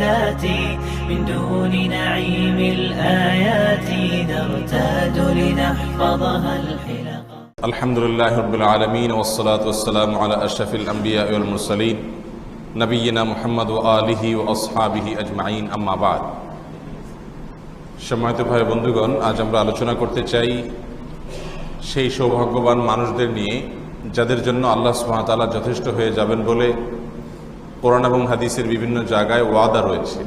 تأتي من دون نعيم الآيات نرتاد لنحفظها الحلق. الحمد لله رب العالمين والصلاة والسلام على أشرف الأنبياء والمرسلين نبينا محمد وآله وأصحابه أجمعين أما بعد. সম্মানিত ভাই বন্ধুগণ, আজ আমরা আলোচনা করতে চাই সেই সৌভাগ্যবান মানুষদের নিয়ে যাদের জন্য আল্লাহ সুবহানাহু ওয়া তাআলা যথেষ্ট হয়ে যাবেন বলে কোরআন এবং হাদিসের বিভিন্ন জায়গায় ওয়াদা রয়েছে।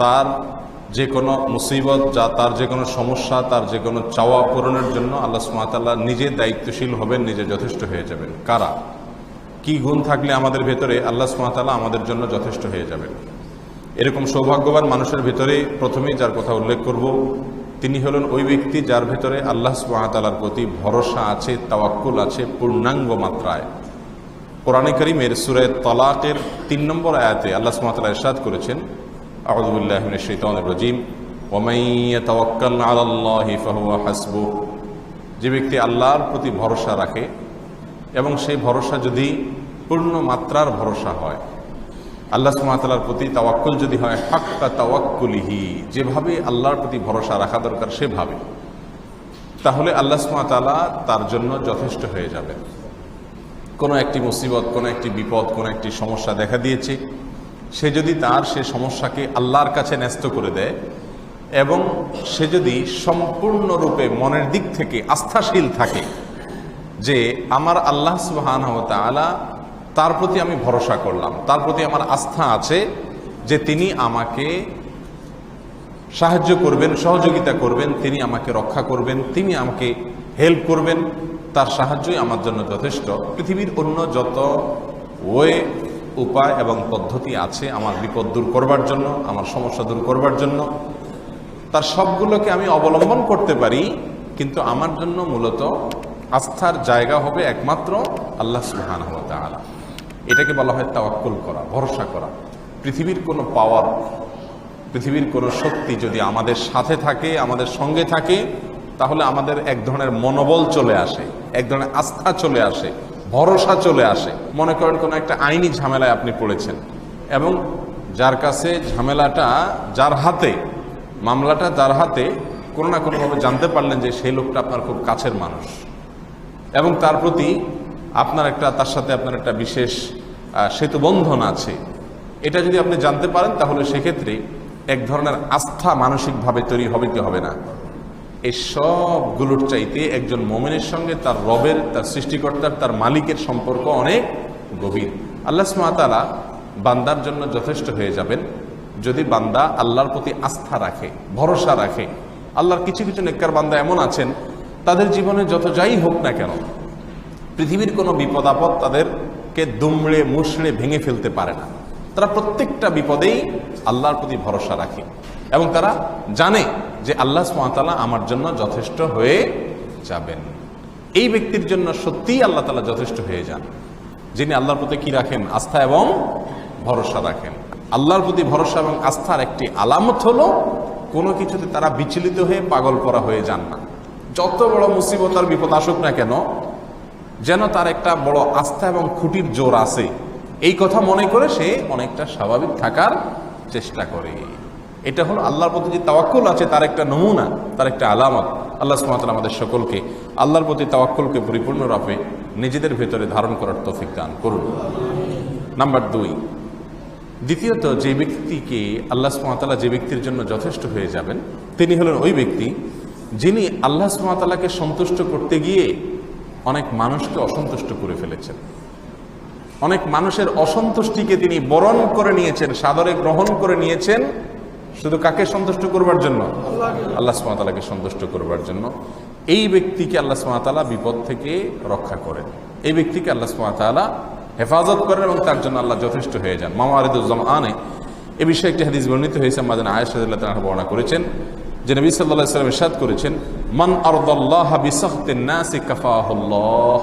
তার যে কোনো মুসিবত, তার যে কোনো সমস্যা, তার যে কোনো চাওয়া পূরণের জন্য আল্লাহ সুবহানাহু ওয়া তাআলা নিজে দায়িত্বশীল হবেন, নিজে যথেষ্ট হয়ে যাবেন। কারা, কি গুণ থাকলে আমাদের ভেতরে আল্লাহ সুবহানাহু ওয়া তাআলা আমাদের জন্য যথেষ্ট হয়ে যাবেন? এরকম সৌভাগ্যবান মানুষের ভেতরে প্রথমেই যার কথা উল্লেখ করব, তিনি হলেন ওই ব্যক্তি যার ভেতরে আল্লাহ সুবহানাহু ওয়া তাআলার প্রতি ভরসা আছে, তাওয়াক্কুল আছে পূর্ণাঙ্গ মাত্রায়। কোরআনে কারীমের সূরা তালাকের ৩ নম্বর আয়াতে আল্লাহ সুবহানাহু ওয়া তাআলা ইরশাদ করেছেন, আউযু বিল্লাহি মিনাশ শাইতানির রাজীম, ওয়া মান ইয়াতাওয়াক্কাল আলাল্লাহি ফাহুয়া হাসবুহ। যে ব্যক্তি আল্লাহর প্রতি ভরসা রাখে এবং সেই ভরসা যদি পূর্ণ মাত্রার ভরসা হয়, আল্লাহ সুবহানাহু ওয়া তাআলার প্রতি তাওয়াক্কুল যদি হয় হাক্কা তাওয়াক্কুলিহি, যেভাবে আল্লাহর প্রতি ভরসা রাখা দরকার সেভাবে, তাহলে আল্লাহ সুবহানাহু ওয়া তাআলা তার জন্য যথেষ্ট হয়ে যাবে। কোনো একটি মুসিবত, কোনো একটি বিপদ, কোনো একটি সমস্যা দেখা দিয়েছে, সে যদি তার সে সমস্যাকে আল্লাহর কাছে ন্যস্ত করে দেয় এবং সে যদি সম্পূর্ণরূপে মনের দিক থেকে আস্থাশীল থাকে যে আমার আল্লাহ সুবহানাহু ওয়া তাআলা, তার প্রতি আমি ভরসা করলাম, তার প্রতি আমার আস্থা আছে যে তিনি আমাকে সাহায্য করবেন, সহযোগিতা করবেন, তিনি আমাকে রক্ষা করবেন, তিনি আমাকে হেল্প করবেন, তার সাহায্যই আমার জন্য যথেষ্ট। পৃথিবীর অন্য যত উপায় এবং পদ্ধতি আছে আমার বিপদ দূর করবার জন্য, আমার সমস্যা দূর করবার জন্য, তার সবগুলোকে আমি অবলম্বন করতে পারি, কিন্তু আমার জন্য মূলত আস্থার জায়গা হবে একমাত্র আল্লাহ সুবহানাহু ওয়া তাআলা। এটাকে বলা হয় তাওয়াক্কুল করা, ভরসা করা। পৃথিবীর কোনো পাওয়ার, পৃথিবীর কোনো শক্তি যদি আমাদের সাথে থাকে, আমাদের সঙ্গে থাকে, তাহলে আমাদের এক ধরনের মনোবল চলে আসে, এক ধরনের আস্থা চলে আসে, ভরসা চলে আসে। মনে করেন কোনো একটা আইনি ঝামেলায় আপনি পড়েছেন এবং যার কাছে ঝামেলাটা, যার হাতে মামলাটা, যার হাতে, কোনো না কোনোভাবে জানতে পারলেন যে সেই লোকটা আপনার খুব কাছের মানুষ এবং তার প্রতি আপনার একটা, তার সাথে আপনার একটা বিশেষ সেতুবন্ধন আছে। এটা যদি আপনি জানতে পারেন তাহলে সেক্ষেত্রে এক ধরনের আস্থা মানসিকভাবে তৈরি হবে কি হবে না? এই সবগুলোর চাইতে একজন মুমিনের সঙ্গে তার রবের, তার সৃষ্টিকর্তার, তার মালিকের সম্পর্ক অনেক গভীর। আল্লাহ সুবহানাহু ওয়া তাআলা বান্দার জন্য যথেষ্ট হয়ে যাবেন যদি বান্দা আল্লাহর প্রতি আস্থা রাখে, ভরসা রাখে। আল্লাহর কিছু কিছু নেককার বান্দা এমন আছেন, তাদের জীবনে যত যাই হোক না কেন, পৃথিবীর কোনো বিপদ আপদ তাদেরকে দুমড়ে মুষড়ে ভেঙে ফেলতে পারে না। তারা প্রত্যেকটা বিপদেই আল্লাহর প্রতি ভরসা রাখে এবং তারা জানে যে আল্লাহ সুবহানাহু ওয়া তাআলা আমার জন্য যথেষ্ট হয়ে যাবেন। এই ব্যক্তির জন্য সত্যিই আল্লাহ তাআলা যথেষ্ট হয়ে যান, যিনি আল্লাহর প্রতি কি রাখেন? আস্থা এবং ভরসা রাখেন। আল্লাহর প্রতি ভরসা এবং আস্থার একটি আলামত হলো কোনো কিছুতে তারা বিচলিত হয়ে পাগল করা হয়ে যান না। যত বড় মুসিবত আর বিপদ আসুক না কেন, যেন তার একটা বড় আস্থা এবং খুঁটির জোর আছে, এই কথা মনে করে সে অনেকটা স্বাভাবিক থাকার চেষ্টা করে। এটা হলো আল্লাহর প্রতি যে তাওয়াক্কুল আছে তার একটা নমুনা, তার একটা আলামত। আল্লাহ সুবহানাহু ওয়া তাআলা আমাদের সকলকে আল্লাহর প্রতি তাওয়াক্কুলকে পরিপূর্ণরূপে নিজেদের ভেতরে ধারণ করার তৌফিক দান করুন। নাম্বার 2, দ্বিতীয়ত যে ব্যক্তিকে আল্লাহ সুবহানাহু ওয়া তাআলা যে ব্যক্তির জন্য যথেষ্ট হয়ে যাবেন, তিনি হলেন ওই ব্যক্তি যিনি আল্লাহ সুবহানাহু ওয়া তাআলাকে সন্তুষ্ট করতে গিয়ে অনেক মানুষকে অসন্তুষ্ট করে ফেলেছেন। অনেক মানুষের অসন্তুষ্টিকে তিনি বরণ করে নিয়েছেন, সাদরে গ্রহণ করে নিয়েছেন, শুধু কাকে সন্তুষ্ট করবার জন্য? আল্লাহ সুবহানাহু ওয়া তাআলাকে সন্তুষ্ট করবার জন্য। এই ব্যক্তিকে আল্লাহ সুবহানাহু ওয়া তাআলা বিপদ থেকে রক্ষা করেন, এই ব্যক্তিকে আল্লাহ সুবহানাহু ওয়া তাআলা হেফাজত করেন এবং তার জন্য আল্লাহ যথেষ্ট হয়ে যান। মাওয়ারিদুজ জামআনে এ বিষয়ে একটি হাদিস বর্ণিত হয়েছে, মা আয়েশা রাদিয়াল্লাহু তাআলা বর্ণনা করেছেন যে নবী সাল্লাল্লাহু আলাইহি ওয়াসাল্লাম ইরশাদ করেছেন, মান আরদাল্লাহা বিসাখতিন নাসি কাফাহুল্লাহ।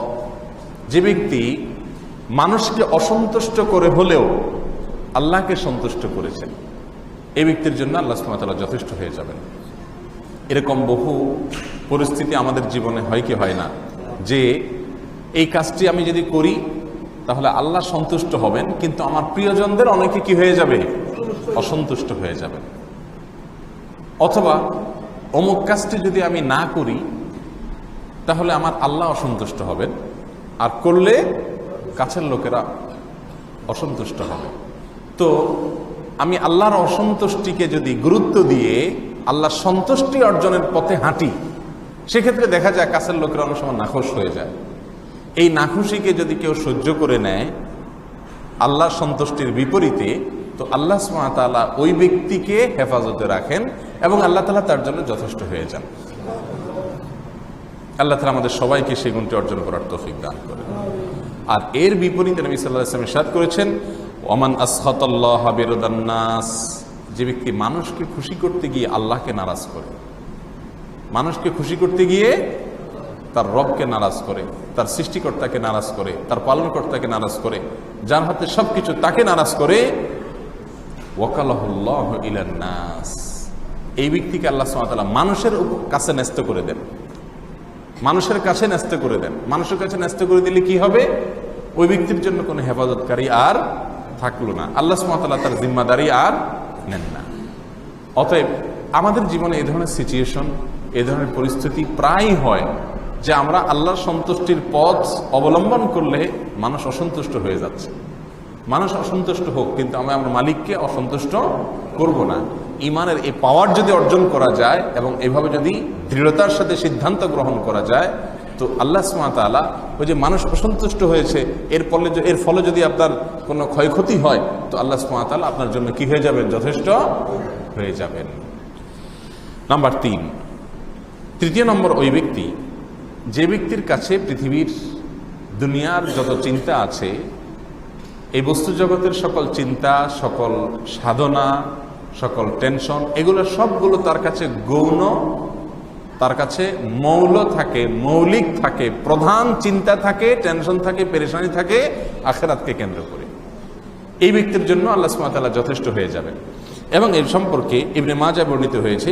যে ব্যক্তি মানুষকে অসন্তুষ্ট করে হলেও আল্লাহকে সন্তুষ্ট করেছেন, এই ব্যক্তির জন্য আল্লাহ সুবহানাহু ওয়া তাআলা যথেষ্ট হয়ে যাবেন। এরকম বহু পরিস্থিতি আমাদের জীবনে হয় কি হয় না, যে এই কাজটি আমি যদি করি তাহলে আল্লাহ সন্তুষ্ট হবেন, কিন্তু আমার প্রিয়জনদের অনেকে কি হয়ে যাবে? অসন্তুষ্ট হয়ে যাবেন। অথবা অমুক কাজটি যদি আমি না করি তাহলে আমার আল্লাহ অসন্তুষ্ট হবেন, আর করলে কাছের লোকেরা অসন্তুষ্ট হবে। তো আমি আল্লাহর অসন্তুষ্টিকে যদি গুরুত্ব দিয়ে আল্লাহর সন্তুষ্টি অর্জনের পথে হাঁটি, সেক্ষেত্রে দেখা যায় কাছের লোকেরা অনেক সময় নাখোশ হয়ে যায়। এই নাখুশিকে যদি কেউ সহ্য করে নেয় আল্লাহর সন্তুষ্টির বিপরীতে, তো আল্লাহ সুবহানাহু ওয়া তাআলা ওই ব্যক্তিকে হেফাজতে রাখেন এবং আল্লাহ তাআলা তার জন্য যথেষ্ট হয়ে যান। আল্লাহ তাআলা আমাদের সবাইকে সেই গুণটি অর্জন করার তৌফিক দান করেন। আর এর বিপরীতে নবী সাল্লাল্লাহু আলাইহি ওয়াসাল্লাম ইরশাদ করেছেন, ওমান আসখাতাল্লাহা বিরদান নাস, যে ব্যক্তি মানুষকে খুশি করতে গিয়ে আল্লাহকে নারাজ করে, মানুষকে খুশি করতে গিয়ে তার রবকে নারাজ করে, তার সৃষ্টিকর্তাকে নারাজ করে, তার পালনকর্তাকে নারাজ করে, যার হাতে সবকিছু তাকে নারাজ করে, ওয়াকালাহুল্লাহু ইলান নাস, এই ব্যক্তিকে আল্লাহ সুবহানাহু ওয়া তাআলা মানুষের কাছে ন্যস্ত করে দেন, মানুষের কাছে ন্যস্ত করে দেন। মানুষের কাছে ন্যস্ত করে দিলে কি হবে? ওই ব্যক্তির জন্য কোনো হেফাজতকারী আর থাকলো না, আল্লাহ সুবহানাহু ওয়া তাআলা তার জিম্মাদারি আর নেন না। অতএব আমাদের জীবনে এই ধরনের সিচুয়েশন, এই ধরনের পরিস্থিতি প্রায় হয় যে আমরা আল্লাহর সন্তুষ্টির পথ অবলম্বন করলে মানুষ অসন্তুষ্ট হয়ে যাচ্ছে। মানুষ অসন্তুষ্ট হোক, কিন্তু আমরা আমার মালিককে অসন্তুষ্ট করব না। ইমানের এই পাওয়ার যদি অর্জন করা যায় এবং এভাবে যদি দৃঢ়তার সাথে সিদ্ধান্ত গ্রহণ করা যায়, তো আল্লাহ সুবহানাহু ওয়া তাআলা ওই যে মানুষ অসন্তুষ্ট হয়েছে এর ফলে যদি আপনার কোনো ক্ষয়ক্ষতি হয়, তো আল্লাহ সুবহানাহু ওয়া তাআলা আপনার জন্য কি হয়ে যাবেন? যথেষ্ট হয়ে যাবেন। নাম্বার 3, তৃতীয় নম্বর, ওই ব্যক্তি যে ব্যক্তির কাছে পৃথিবীর দুনিয়ার যত চিন্তা আছে, এই বস্তু জগতের সকল চিন্তা, সকল সাধনা, সকল টেনশন, এগুলো সবগুলো তার কাছে গৌণ, তার কাছে মৌল থাকে, মৌলিক থাকে, প্রধান চিন্তা থাকে, টেনশন থাকে, পেরেশানি থাকে আখিরাতকে কেন্দ্র করে, এই ব্যক্তির জন্য আল্লাহ সুবহানাহু ওয়া তাআলা যথেষ্ট হয়ে যাবেন। এবং এর সম্পর্কে ইবনে মাজাহ বর্ণিত হয়েছে,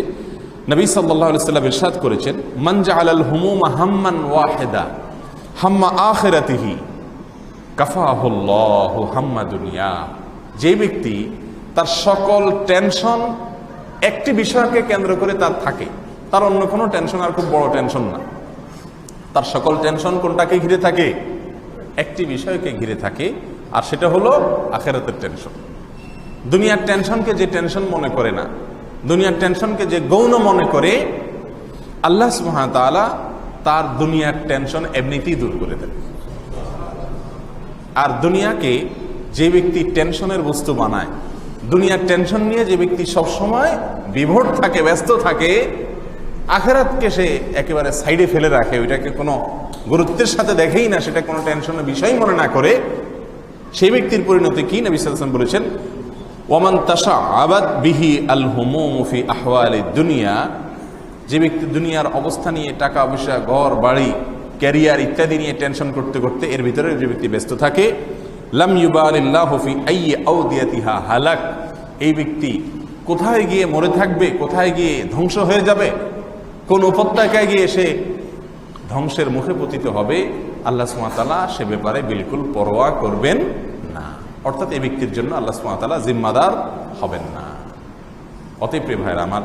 নবী সাল্লাল্লাহু আলাইহি ওয়াসাল্লাম ইরশাদ করেছেন, মান জাআলাল হুমুমা হাম্মান ওয়াহিদা হাম্মা আখিরাতিহি কাফাহুল্লাহু হাম্মা দুনিয়া, যে ব্যক্তি তার সকল টেনশন একটি বিষয়কে কেন্দ্র করে তার থাকে, তার অন্য কোনো টেনশন আর খুব বড় টেনশন না, তার সকল টেনশন কোনটাকে ঘিরে থাকে? একটি বিষয়কে ঘিরে থাকে, আর সেটা হলো আখিরাতের টেনশন। দুনিয়ার টেনশনকে যে টেনশন মনে করে না, দুনিয়ার টেনশনকে যে গৌণ মনে করে, আল্লাহ সুবহানাহু ওয়া তাআলা তার দুনিয়ার টেনশন এমনিতেই দূর করে দেন। আর দুনিয়াকে যে ব্যক্তি টেনশনের বস্তু বানায়, দুনিয়ার টেনশন নিয়ে যে ব্যক্তি সবসময় বিভোর থাকে, ব্যস্ত থাকে, আখিরাতকে সে একেবারে সাইডে ফেলে রাখে, ওইটাকে কোনো গুরুত্বের সাথে দেখেই না, সেটা কোনো টেনশনের বিষয় মনে না করে, সেই ব্যক্তির পরিণতি কি? নবী সাল্লাল্লাহু আলাইহি ওয়াসাল্লাম বলেছেন, ওয়ামান তাশাআবাত বিহি আল হুমুম ফি আহওয়ালিদ দুনিয়া, যে ব্যক্তি দুনিয়ার অবস্থা নিয়ে, টাকা পয়সা, ঘর বাড়ি, ক্যারিয়ার ইত্যাদি নিয়ে টেনশন করতে করতে এর ভিতরে যে ব্যক্তি ব্যস্ত থাকে, লাম ইউবালিল্লাহু ফি আইয়ি আউদিয়াতিহা হালাক, এই ব্যক্তি কোথায় গিয়ে মরে থাকবে, কোথায় গিয়ে ধ্বংস হয়ে যাবে, কোন উপত্যকায় গিয়ে সে ধ্বংসের মুখে পতিত হবে, আল্লাহ সুবহানাহু ওয়া তাআলা সে ব্যাপারে বিলকুল পরোয়া করবেন না। অর্থাৎ এই ব্যক্তির জন্য আল্লাহ সুবহানাহু ওয়া তাআলা জিম্মাদার হবেন না। অতএব প্রিয় ভাইরা আমার,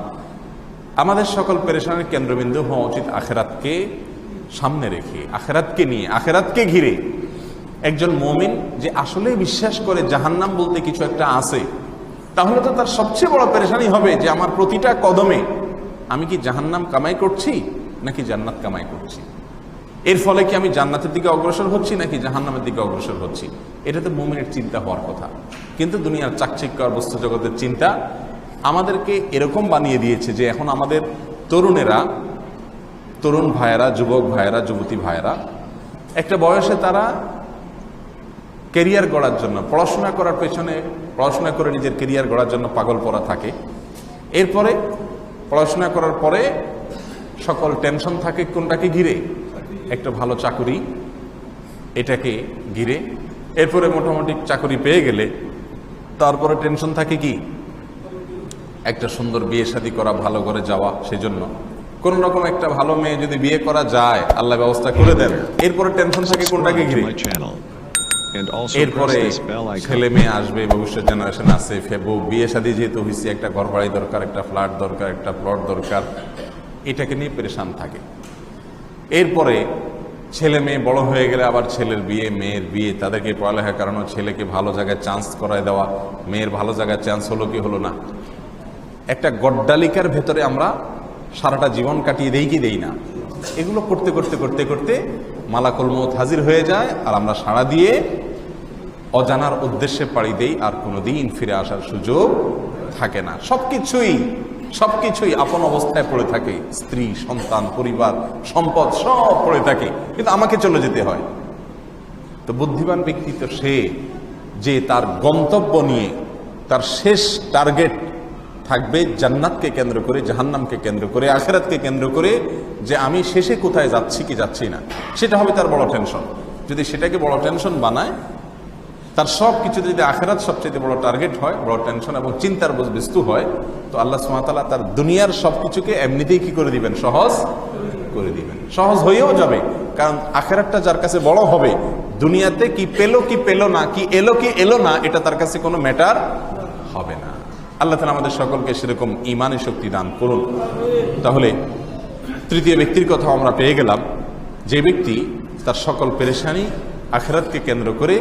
আমাদের সকল পেরেশানির কেন্দ্রবিন্দু হওয়া উচিত আখিরাতকে সামনে রেখে, আখিরাতকে নিয়ে, আখিরাতকে ঘিরে। একজন মুমিন যে আসলেই বিশ্বাস করে জাহান্নাম বলতে কিছু একটা আছে, তাহলে তো তার সবচেয়ে বড় পেরেশানি হবে যে আমার প্রতিটা কদমে আমি কি জাহান্নাম কামাই করছি নাকি জান্নাত কামাই করছি, এর ফলে কি আমি জান্নাতের দিকে অগ্রসর হচ্ছি নাকি জাহান্নামের দিকে অগ্রসর হচ্ছি। এটা তো মুমিনের চিন্তা হওয়ার কথা। কিন্তু দুনিয়ার চাকচিক্য আর বস্তু জগতের চিন্তা আমাদেরকে এরকম বানিয়ে দিয়েছে যে এখন আমাদের তরুণেরা, তরুণ ভাইয়েরা, যুবক ভাইয়েরা, যুবতী ভাইয়েরা, একটা বয়সে তারা ক্যারিয়ার গড়ার জন্য, পড়াশোনা করার পেছনে, পড়াশোনা করে নিজের ক্যারিয়ার গড়ার জন্য পাগল পড়া থাকে। এরপরে পড়াশোনা করার পরে সকল টেনশন থাকে কোনটাকে ঘিরে? একটা ভালো চাকরি, এটাকে ঘিরে। এরপরে মোটামুটি চাকরি পেয়ে গেলে তারপরে টেনশন থাকে কি? একটা সুন্দর বিয়ে শাদী করা, ভালো করে যাওয়া, সেজন্য কোন রকম একটা ভালো মেয়ে যদি বিয়ে করা যায়, আল্লাহ ব্যবস্থা করে দেন। এরপরে টেনশন থাকে কোনটাকে ঘিরে? and also এরপরে press this bell icon. ছেলে মেয়ে আসবে, ভবিষ্যৎ জেনারেশন আছে, বিয়ে শাদী যেহেতু হয়েছে, একটা ঘর বাড়ি দরকার, একটা ফ্ল্যাট দরকার, একটা প্লট দরকার, এটাকে নিয়ে পেরেশান থাকে। এরপরে ছেলে মেয়ে বড় হয়ে গেলে আবার ছেলের বিয়ে, মেয়ের বিয়ে, তাদেরকে পড়ালেখা করানো, ছেলেকে ভালো জায়গায় চান্স করায় দেওয়া, মেয়ের ভালো জায়গায় চান্স হলো কি হলো না, একটা গড্ডালিকার ভেতরে আমরা সারাটা জীবন কাটিয়ে দেই কি দেই না। এগুলো করতে করতে করতে করতে মালাকুল মউত হাজির হয়ে যায়, আর আমরা সাড়া দিয়ে অজানার উদ্দেশ্যে পাড়ি দেই, আর কোনোদিন ফিরে আসার সুযোগ থাকে না। সবকিছুই আপন অবস্থায় পড়ে থাকে, স্ত্রী, সন্তান, পরিবার, সম্পদ সব পড়ে থাকে, কিন্তু আমাকে চলে যেতে হয়। তো বুদ্ধিমান ব্যক্তি তো সে যে তার গন্তব্য নিয়ে, তার শেষ টার্গেট থাকবে জান্নাতকে কেন্দ্র করে, জাহান্নামকে কেন্দ্র করে, আখিরাতকে কেন্দ্র করে, যে আমি শেষে কোথায় যাচ্ছি কি যাচ্ছি না, সেটা হবে তার বড় টেনশন। যদি সেটাকে বড় টেনশন বানায়, তার সব কিছু যদি আখিরাত সবচেয়ে বড় টার্গেট হয়, বড় টেনশন এবং চিন্তার বস্তু হয়, তো আল্লাহ সুবহানাহু ওয়া তাআলা তার দুনিয়ার সবকিছুকে এমনিতেই কি করে দিবেন, সহজ করে দিবেন। সহজ হয়েও যাবে, কারণ আখিরাতটা যার কাছে বড় হবে, দুনিয়াতে কি পেল না, কি এলো না, এটা তার কাছে কোনো ম্যাটার হবে না। আল্লাহ তাআলা আমাদের সকলকে সেরকম ঈমানের শক্তি দান করুন। তাহলে তৃতীয় ব্যক্তির কথা আমরা পেয়ে গেলাম, যে ব্যক্তি তার সকল পেরেশানি আখিরাতকে কেন্দ্র করে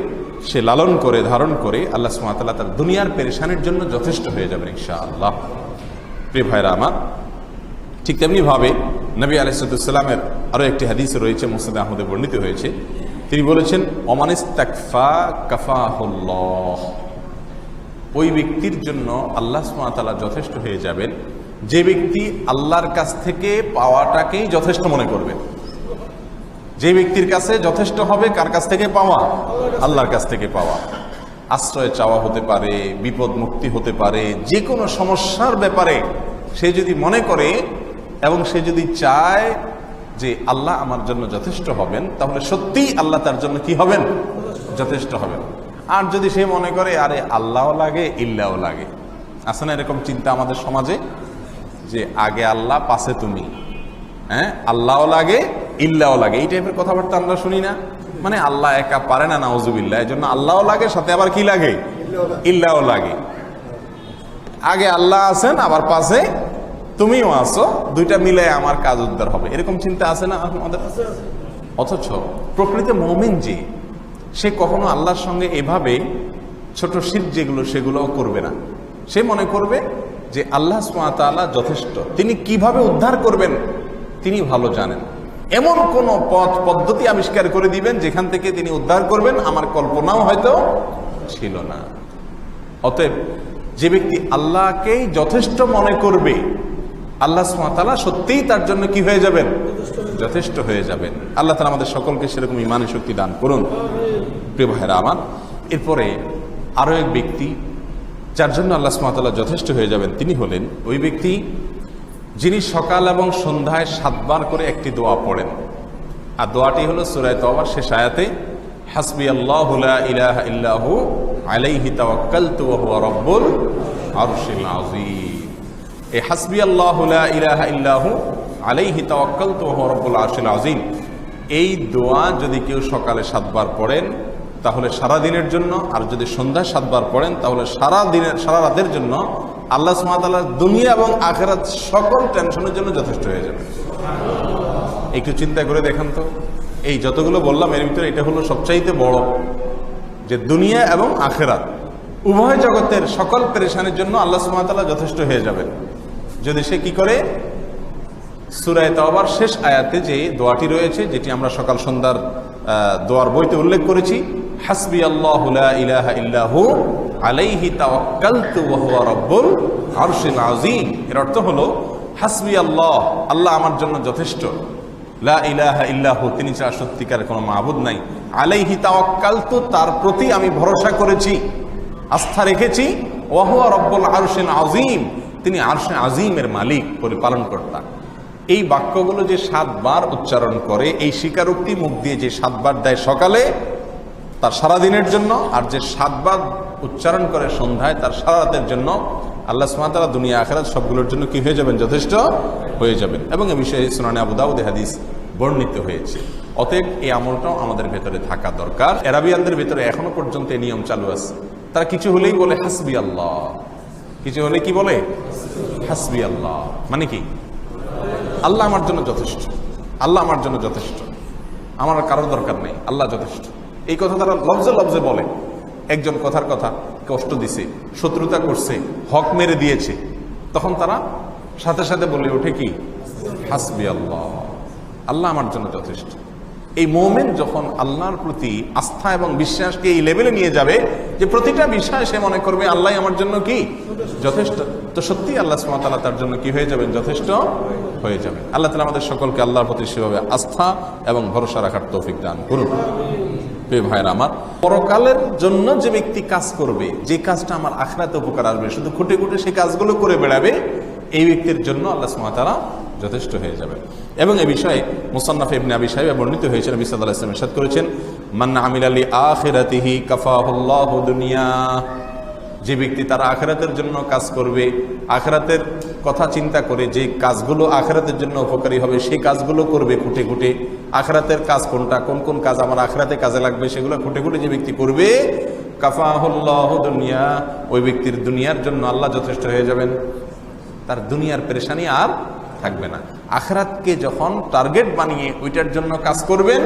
সে লালন করে, ধারণ করে, আল্লাহ সুবহানাহু ওয়া তাআলা তার দুনিয়ার পেরেশানির জন্য যথেষ্ট হয়ে যাবেন ইনশাআল্লাহ। প্রিয় ভাইরা আমার, ঠিক তেমনি ভাবে নবী আলাইহিস সালামের আরো একটি হাদিস রয়েছে, মুসনাদ আহমদে বর্ণিত হয়েছে। তিনি বলেছেন, ওমানিস্তাকফা কাফাহুল্লাহ, ওই ব্যক্তির জন্য আল্লাহ সুবহানাহু ওয়া তাআলা যথেষ্ট হয়ে যাবেন যে ব্যক্তি আল্লাহর কাছ থেকে পাওয়াটাকেই যথেষ্ট মনে করবে। যে ব্যক্তির কাছে যথেষ্ট হবে, কার কাছ থেকে পাওয়া, আল্লাহর কাছ থেকে পাওয়া। আশ্রয় চাওয়া হতে পারে, বিপদ মুক্তি হতে পারে, যে কোনো সমস্যার ব্যাপারে সে যদি মনে করে এবং সে যদি চায় যে আল্লাহ আমার জন্য যথেষ্ট হবেন, তাহলে সত্যিই আল্লাহ তার জন্য কি হবেন, যথেষ্ট হবেন। আর যদি সে মনে করে আরে আল্লাহও লাগে ইল্লাও লাগে, আছে না এরকম চিন্তা আমাদের সমাজে, যে আগে আল্লাহ পাশে তুমি, হ্যাঁ, আল্লাহও লাগে ইল্লাও লাগে, এই টাইপের কথাবার্তা আমরা শুনি না। মানে আল্লাহ একা পারে না, নাউজুবিল্লাহ, এই জন্য আল্লাহও লাগে, সাথে আবার কি লাগে, ইল্লাও লাগে। আগে আল্লাহ আছেন, আবার পাশে তুমিও আছো, দুইটা মিলে আমার কাজ উদ্ধার হবে, এরকম চিন্তা আছে না আমাদের। অথচ প্রকৃত মুমিন যে, সে কখনো আল্লাহর সঙ্গে এভাবে ছোট শিরক যেগুলো সেগুলোও করবে না। সে মনে করবে যে আল্লাহ সুবহানাহু ওয়া তাআলা যথেষ্ট, তিনি কিভাবে উদ্ধার করবেন তিনি ভালো জানেন। এমন কোন পদ্ধতি আবিষ্কার করে দিবেন যেখান থেকে তিনি উদ্ধার করবেন আমার কল্পনাও হয়তো ছিল না। অতএব যে ব্যক্তি আল্লাহকেই যথেষ্ট মনে করবে, আল্লাহ সুবহানাহু ওয়া তাআলা সত্যিই তার জন্য কি হয়ে যাবেন, যথেষ্ট হয়ে যাবেন। আল্লাহ তাআলা আমাদের সকলকে সেরকম ঈমানের শক্তি দান করুন। প্রিয় ভাইরা আমার, এরপরে আরো এক ব্যক্তি যার জন্য আল্লাহ সুবহানাহু ওয়া তাআলা যথেষ্ট হয়ে যাবেন, তিনি হলেন ওই ব্যক্তি যিনি সকাল এবং সন্ধ্যায় 7 বার করে একটি দোয়া পড়েন। আর দোয়াটি হলো সূরা তাওবার শেষ আয়াতে, হাসবিয়াল্লাহু লা ইলাহা ইল্লাহু আলাইহি তাওয়াক্কালতু ওয়া হুয়া রাব্বুল আরশিল আযীম। এই হাসবিয়াল্লাহু লা ইলাহা ইল্লাহু আলাইহি তাওয়াক্কালতু ওয়া হুয়া রাব্বুল আরশিল আযীম, এই দোয়া যদি কেউ সকালে 7 বার পড়েন তাহলে সারা দিনের জন্য, আর যদি সন্ধ্যায় 7 বার পড়েন তাহলে সারা রাতের জন্য আল্লাহ সুবহানাহু ওয়া তাআলা দুনিয়া এবং আখিরাত সকল টেনশনের জন্য যথেষ্ট হয়ে যাবে। একটু চিন্তা করে দেখেন তো, এই যতগুলো বললাম এর ভিতরে এটা হলো সবচাইতে বড়, যে দুনিয়া এবং আখিরাত উভয় জগতের সকল পেরেশানির জন্য আল্লাহ সুবহানাহু ওয়া তাআলা যথেষ্ট হয়ে যাবেন যদি সে কি করে, সূরা তাওবার শেষ আয়াতে যে দোয়াটি রয়েছে, যেটি আমরা সকাল সন্ধ্যার দোয়ার বইতে উল্লেখ করেছি, হাসবিয়াল্লাহু লা ইলাহা ইল্লাহু আলাইহি তাওয়াক্কালতু ওয়া হুয়া রাব্বুল আরশিল আযীম। এর অর্থ হলো হাসবিয়াল্লাহ, আল্লাহ আমার জন্য যথেষ্ট, লা ইলাহা ইল্লাহু, তিনি ছাড়া সত্যিকার কোনো মাবুদ নাই, আলাইহি তাওয়াক্কালতু, তার প্রতি আমি ভরসা করেছি, আস্থা রেখেছি, ওয়া হুয়া রাব্বুল আরশিল আযীম, তিনি আরশে আযীমের মালিক, পরিপালনকর্তা। এই বাক্যগুলো যে 7 বার উচ্চারণ করে, এই স্বীকারোক্তি মুখ দিয়ে যে 7 বার দেয় সকালে তার সারা দিনের জন্য, আর যে 7 বার উচ্চারণ করে সন্ধ্যায় তার সারা রাতের জন্য, আল্লাহ সুবহানাহু ওয়া তাআলা দুনিয়া আখিরাত সবগুলোর জন্য কি হয়ে যাবেন, যথেষ্ট হয়ে যাবেন। এবং এ বিষয়ে সুনানে আবু দাউদে হাদিস বর্ণিত হয়েছে। অতএব এই আমলটাও আমাদের ভেতরে থাকা দরকার। এরাবিয়ানদের ভেতরে এখনো পর্যন্ত এই নিয়ম চালু আছে। তারা কিছু হলেই বলে হাসবি আল্লাহ, কিছু হলে কি বলে হাসবি আল্লাহ, মানে কি আল্লাহ আমার জন্য যথেষ্ট, আল্লাহ আমার জন্য যথেষ্ট, আমার কারোর দরকার নেই, আল্লাহ যথেষ্ট। এই কথা তারা লফজে লফজে বলে। একজন কথার কথা কষ্ট দিছে, শত্রুতা করছে, হক মেরে দিয়েছে, তখন তারা সাথে সাথে বলে ওঠে কি হাসবি আল্লাহ, আল্লাহ আমার জন্য যথেষ্ট। এই মোমেন যখন আল্লাহর প্রতি আস্থা এবং বিশ্বাসকে এই লেভেলে নিয়ে যাবে যে প্রতিটা বিষয় সে মনে করবে আল্লাহ আমার জন্য কি যথেষ্ট, তো সত্যি আল্লাহ সুবহানাহু ওয়া তাআলা তার জন্য কি হয়ে যাবেন, যথেষ্ট হয়ে যাবে। আল্লাহ তাআলা আমাদের সকলকে আল্লাহর প্রতি সেভাবে আস্থা এবং ভরসা রাখার তৌফিক দান করুন। প্রিয় ভাইরা আমার, পরকালের জন্য যে ব্যক্তি কাজ করবে, যে কাজটা আমার আখিরাতে উপকার আসবে, শুধু খুঁটে খুঁটে সেই কাজগুলো করে বেড়াবে, এই ব্যক্তির জন্য আল্লাহ সুবহানাহু ওয়া তাআলা যথেষ্ট হয়ে যাবে। এবং এই বিষয়ে মুসান্নাফ ইবনে আবি শাইবা বর্ণিত হয়েছে, নবী সাল্লাল্লাহু আলাইহি ওয়াসাল্লাম ইরশাদ করেছেন, মান আমিলা লি আখিরাতিহি কাফাহুল্লাহু দুনিয়া। যে ব্যক্তি তার আখিরাতের জন্য কাজ করবে, আখিরাতের কথা চিন্তা করে যে কাজগুলো আখিরাতের জন্য উপকারী হবে সেই কাজগুলো করবে খুঁটে খুঁটে, আখিরাতের কাজ কোনটা, কোন কোন কাজ আমার আখিরাতে কাজে লাগবে সেগুলো খুঁটে খুঁটে যে ব্যক্তি করবে, কাফাহুল্লাহু দুনিয়া, ওই ব্যক্তির দুনিয়ার জন্য আল্লাহ যথেষ্ট হয়ে যাবেন। তার দুনিয়ার পেরেশানি আর থাকবে না। আখিরাতকে যখন টার্গেট বানিয়ে ওইটার জন্য কাজ করবেন,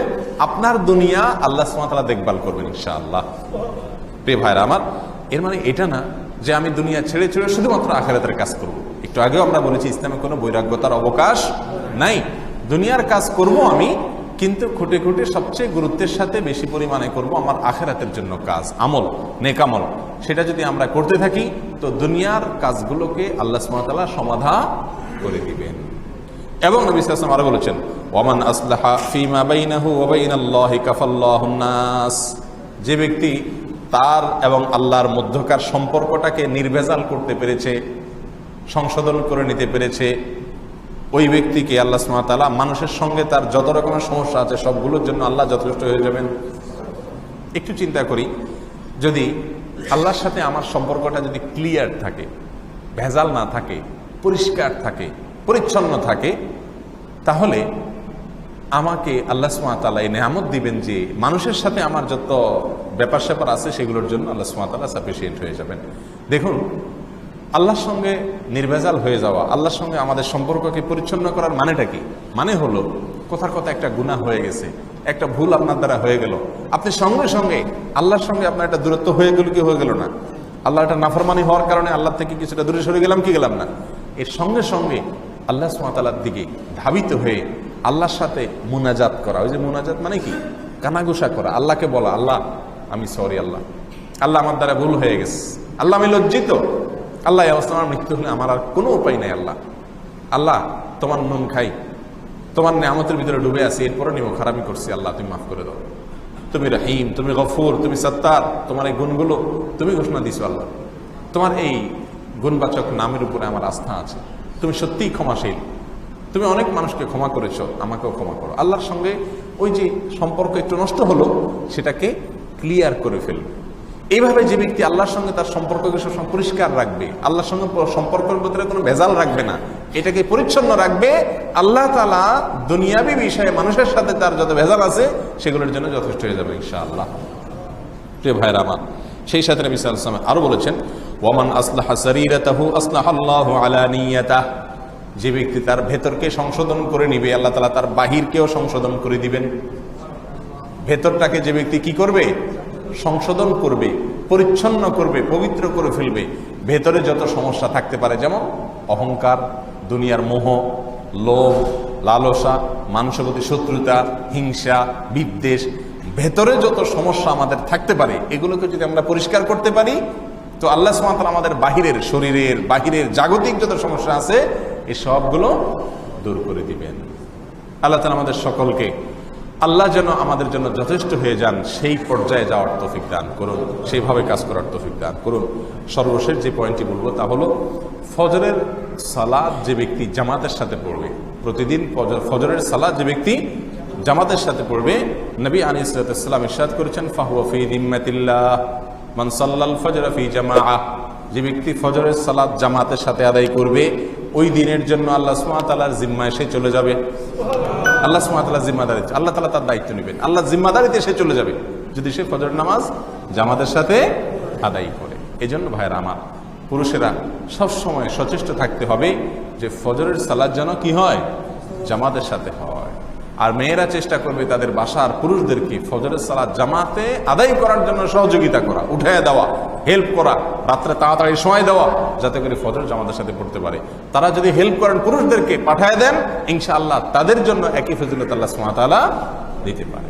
আপনার দুনিয়া আল্লাহ সুবহানাহু ওয়া তাআলা দেখভাল করবেন ইনশাআল্লাহ। প্রিয় ভাইরা আমার, এর মানে এটা না যে আমি দুনিয়া ছেড়ে ছেড়ে শুধুমাত্র আখিরাতের কাজ করব। একটু আগেও আমরা বলেছি ইসলামে কোনো বৈরাগ্যতার অবকাশ নাই। দুনিয়ার কাজ করব আমি, কিন্তু খুঁটে খুঁটে সবচেয়ে গুরুত্বের সাথে বেশি পরিমাণে করব আমার আখিরাতের জন্য কাজ, আমল, নেক আমল। সেটা যদি আমরা করতে থাকি তো দুনিয়ার কাজগুলোকে আল্লাহ সুবহানাহু ওয়া তাআলা সমাধান করে দিবেন। এবং নবী সাল্লাল্লাহু আলাইহি ওয়াসাল্লাম আরো বলেছেন, ওয়ামান আসলাহা ফীমা বাইনাহু ওয়া বাইনাল্লাহি কাফাল্লাহুন নাস। যে ব্যক্তি তার এবং আল্লাহর মধ্যকার সম্পর্কটাকে নির্ভেজাল করতে পেরেছে, সংশোধন করে নিতে পেরেছে, ওই ব্যক্তিকে আল্লাহ সুবহানাহু ওয়া তাআলা মানুষের সঙ্গে তার যত রকমের সমস্যা আছে সবগুলোর জন্য আল্লাহ যথেষ্ট হয়ে যাবেন। একটু চিন্তা করি, যদি আল্লাহর সাথে আমার সম্পর্কটা যদি ক্লিয়ার থাকে, ভেজাল না থাকে, পরিষ্কার থাকে, পরিচ্ছন্ন থাকে, তাহলে আমাকে আল্লাহ সুবহানাহু ওয়া তাআলা এই নেয়ামত দিবেন যে মানুষের সাথে আমার যত ব্যাপার স্যাপার আছে সেগুলোর জন্য আল্লাহ সুবহানাহু ওয়া তাআলা সাফিসিয়েন্ট হয়ে যাবেন। দেখুন, আল্লাহর সঙ্গে নির্ভেজাল হয়ে যাওয়া, আল্লাহর সঙ্গে আমাদের সম্পর্ককে পরিচ্ছন্ন করার মানেটা কি? মানে হলো কথার কথা একটা গুনাহ হয়ে গেছে, একটা ভুল আপনার দ্বারা হয়ে গেল, আপনি সঙ্গে সঙ্গে আল্লাহর সঙ্গে আপনার একটা দূরত্ব হয়ে গেল কি হয়ে গেল না? আল্লাহ একটা নাফরমানি হওয়ার কারণে আল্লাহ থেকে কিছুটা দূরে সরে গেলাম কি গেলাম না? এর সঙ্গে সঙ্গে আল্লাহ সুবহানাহু ওয়া তাআলার দিকে ধাবিত হয়ে আল্লাহর সাথে মুনাজাত করা। ওই যে মুনাজাত মানে কি? কানাঘুষা করা, আল্লাহকে বলা, আল্লাহ আমি সরি, আল্লাহ আল্লাহ আমার দ্বারা ভুল হয়ে গেছে, আল্লাহ আমি লজ্জিত, আল্লাহ এই অবস্থা আমার মৃত্যু হলে আমার আর কোনো উপায় নাই, আল্লাহ আল্লাহ তোমার নুন খাই, তোমার নেয়ামতের ভিতরে ডুবে আছি, এরপরে নিব খারাপই করছি, আল্লাহ তুমি মাফ করে দাও, তুমি রহিম, তুমি গফুর, তুমি সত্তার, তোমার এই গুণগুলো তুমি ঘোষণা দিছো আল্লাহ, তোমার এই গুণবাচক নামের উপরে আমার আস্থা আছে, তুমি সত্যিই ক্ষমাশীল, তুমি অনেক মানুষকে ক্ষমা করেছো, আমাকেও ক্ষমা করো। আল্লাহর সঙ্গে ওই যে সম্পর্ক একটু নষ্ট হলো সেটাকে ক্লিয়ার করে ফেলবে। এইভাবে যে ব্যক্তি আল্লাহর সঙ্গে তার সম্পর্ককে সবসময় পরিষ্কার রাখবে, আল্লাহর সঙ্গে সম্পর্কের ভিতরে কোনো ভেজাল রাখবে না, এটাকে পরিচ্ছন্ন রাখবে, আল্লাহ তাআলা দুনিয়াবী বিষয়ে মানুষের সাথে তার যত ভেজাল আছে সেগুলোর জন্য যথেষ্ট হয়ে যাবে ইনশাআল্লাহ। প্রিয় ভাইরা আমার, সেই সাথে নবী সাল্লাল্লাহু আলাইহি ওয়াসাল্লাম আরো বলেছেন, ওয়ামান আসলাহা সারীরাতাহু আসলাহাল্লাহু আলানিয়াতাহ। যে ব্যক্তি তার ভেতরকে সংশোধন করে নিবে, আল্লাহ তাআলা তার বাহিরকেও সংশোধন করে দিবেন। ভেতরটাকে যে ব্যক্তি কি করবে? সংশোধন করবে, পরিচ্ছন্ন করবে, পবিত্র করে ফেলবে। ভেতরে যত সমস্যা থাকতে পারে, যেমন অহংকার, দুনিয়ার মোহ, লোভ, লালসা, মানুষের প্রতি শত্রুতা, হিংসা, বিদ্বেষ, ভেতরে যত সমস্যা আমাদের থাকতে পারে এগুলোকে যদি আমরা পরিষ্কার করতে পারি তো আল্লাহ সুবহানাহু ওয়া তাআলা আমাদের বাহিরের শরীরের, বাহিরের জাগতিক যত সমস্যা আছে এই সবগুলো দূর করে দিবেন। আল্লাহ তাআলা আমাদের সকলকে আল্লাহ যেন আমাদের জন্য যথেষ্ট হয়ে যান সেই পর্যায়ে যাওয়ার তৌফিক দান করুন, সেইভাবে কাজ করার তৌফিক দান করুন। সর্বশেষ যে পয়েন্টটি বলবো তা হলো, ফজরের সালাত যে ব্যক্তি জামাতের সাথে পড়বে, প্রতিদিন ফজরের সালাত যে ব্যক্তি জামাতের সাথে পড়বে, নবী আলাইহিস সালাম ইরশাদ করেছেন, ফাহুয়া ফি যিম্মাতিল্লাহ মান সাল্লাল ফজর ফি জামাআহ। যে ব্যক্তি ফজরের সালাত জামাতের সাথে আদায় করবে ওই দিনের জন্য আল্লাহ সুবহানাহু ওয়া তাআলার জিম্মায় সে চলে যাবে। আল্লাহ সুবহানাহু ওয়া তাআলা জিম্মাদারি, আল্লাহ তাআলা তার দায়িত্ব নেবেন, আল্লাহ জিম্মাদারিতে সে চলে যাবে যদি সে ফজর নামাজ জামাতের সাথে আদায় করে। এই জন্য ভাইয়েরা আমার, পুরুষেরা সবসময় সচেষ্ট থাকতে হবে যে ফজরের সালাত যেন কি হয়, জামাতের সাথে হয়। আর মেয়েরা চেষ্টা করবে তাদের বাসার পুরুষদেরকে ফজরের সালাত জামাতে আদায় করার জন্য সহযোগিতা করা, উঠাইয়া দেওয়া, হেল্প করা, রাত্রে তাড়াতাড়ি সময় দেওয়া যাতে করে ফজর জামাতের সাথে পড়তে পারে। তারা যদি হেল্প করেন পুরুষদেরকে, পাঠায় দেন, ইনশাআল্লাহ তাদের জন্য একই ফজিলত আল্লাহ সুবহানাহু ওয়া তাআলা দিতে পারে।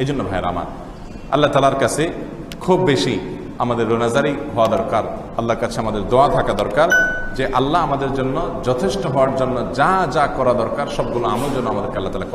এই জন্য ভাইয়েরা আমার, আল্লাহ তাআলার কাছে খুব বেশি আমাদের রোনাজারি হওয়া দরকার, আল্লাহর কাছে আমাদের দোয়া থাকা দরকার যে আল্লাহ আমাদের জন্য যথেষ্ট হওয়ার জন্য যা যা করা দরকার সবগুলো আমল যেন আমাদেরকে আল্লাহ তাআলা